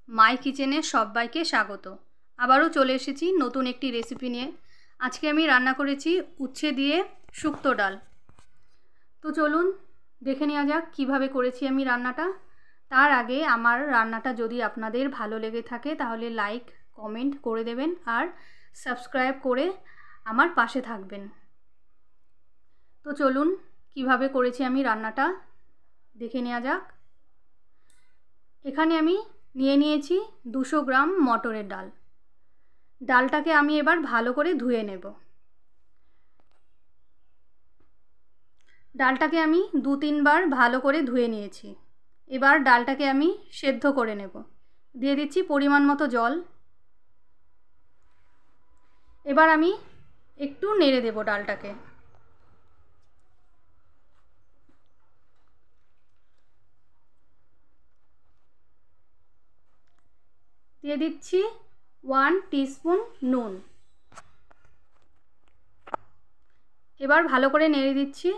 মাই কিচেনে সবাইকে স্বাগত। আবারও চলে এসেছি নতুন একটি রেসিপি নিয়ে। আজকে আমি রান্না করেছি উচ্ছে দিয়ে শুক্তো ডাল। তো চলুন দেখে নেওয়া যাক কীভাবে করেছি আমি রান্নাটা। তার আগে আমার রান্নাটা যদি আপনাদের ভালো লেগে থাকে তাহলে লাইক কমেন্ট করে দেবেন আর সাবস্ক্রাইব করে আমার পাশে থাকবেন। তো চলুন কিভাবে করেছি আমি রান্নাটা দেখে নেওয়া যাক। এখানে আমি নিয়ে নিয়েছি 200 গ্রাম মটরের ডাল। ডালটাকে আমি এবার ভালো করে ধুয়ে নেব। ডালটাকে আমি 2-3 বার ভালো করে ধুয়ে নিয়েছি। এবার ডালটাকে আমি সেদ্ধ করে নেব। দিয়ে দিচ্ছি পরিমাণ মতো জল। এবার আমি একটু নেড়ে দেব ডালটাকে। দিয়ে দিচ্ছি 1 টিস্পুন নুন। এবার ভালো করে নেড়ে দিচ্ছি।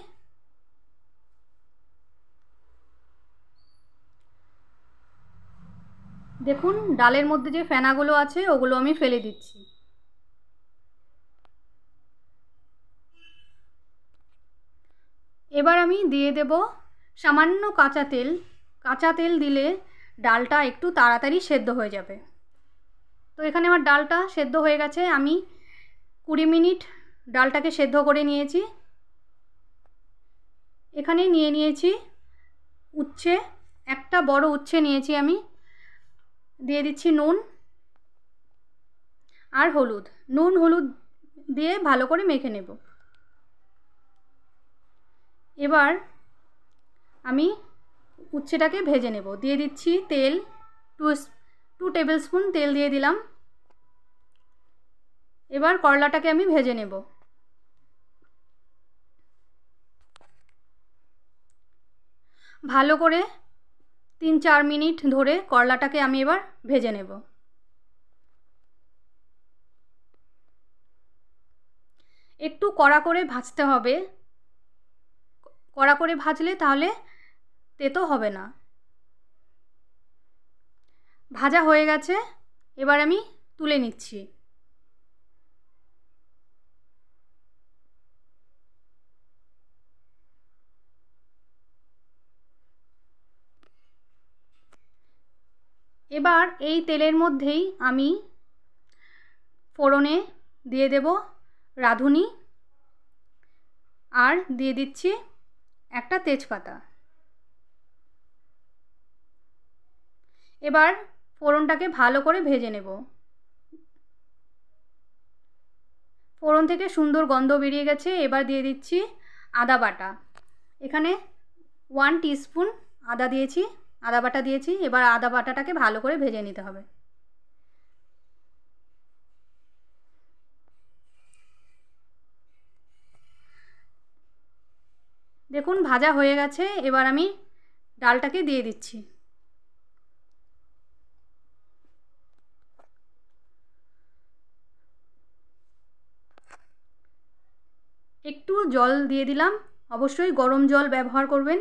দেখুন ডালের মধ্যে যে ফেনাগুলো আছে ওগুলো আমি ফেলে দিচ্ছি। এবার আমি দিয়ে দেব সামান্য কাঁচা তেল। কাঁচা তেল দিলে ডালটা একটু তাড়াতাড়ি সেদ্ধ হয়ে যাবে। তো এখানে আমার ডালটা সেদ্ধ হয়ে গেছে। আমি 20 মিনিট ডালটাকে সেদ্ধ করে নিয়েছি। এখানে নিয়ে নিয়েছি উচ্ছে, একটা বড় উচ্ছে নিয়েছি আমি। দিয়ে দিচ্ছি নুন আর হলুদ। নুন হলুদ দিয়ে ভালো করে মেখে নেব। এবার আমি উচ্ছেটাকে ভেজে নেব। দিয়ে দিচ্ছি তেল, 2 টেবিল স্পুন তেল দিয়ে দিলাম। এবার করলাটাকে আমি ভেজে নেব। ভালো করে 3-4 মিনিট ধরে করলাটাকে আমি এবার ভেজে নেব। একটু কড়া করে ভাজতে হবে। কড়া করে ভাজলে তাহলে তেতো হবে না। ভাজা হয়ে গেছে, এবার আমি তুলে নিচ্ছি। এবার এই তেলের মধ্যেই আমি ফোড়নে দিয়ে দেব রাঁধুনি আর দিয়ে দিচ্ছি একটা তেজপাতা। এবার ফোড়নটাকে ভালো করে ভেজে নেব। ফোড়ন থেকে সুন্দর গন্ধ বেরিয়ে গেছে। এবার দিয়ে দিচ্ছি আদা বাটা। এখানে 1 টিস্পুন আদা বাটা দিয়েছি। এবার আদা বাটাটাকে ভালো করে ভেজে নিতে হবে। দেখুন ভাজা হয়ে গেছে। এবার আমি ডালটাকে দিয়ে দিচ্ছি। একটু জল দিয়ে দিলাম। অবশ্যই গরম জল ব্যবহার করবেন।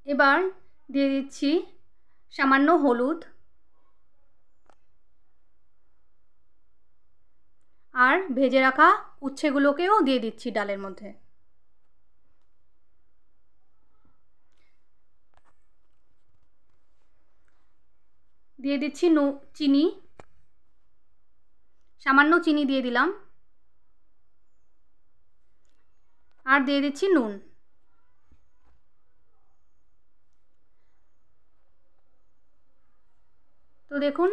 এবার দিয়ে দিচ্ছি সামান্য হলুদ আর ভেজে রাখা উচ্ছেগুলোকেও দিয়ে দিচ্ছি ডালের মধ্যে। দিয়ে দিচ্ছি চিনি, সামান্য চিনি দিয়ে দিলাম আর দিয়ে দিচ্ছি নুন। তো দেখুন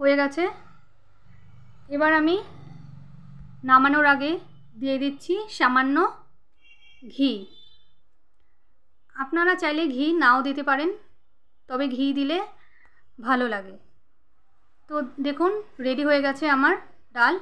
হয়ে গেছে। এবার আমি নামানোর আগে দিয়ে দিচ্ছি সামান্য ঘি। আপনারা চাইলে ঘি নাও দিতে পারেন, তবে ঘি দিলে ভালো লাগে। তো দেখুন রেডি হয়ে গেছে আমার ডাল।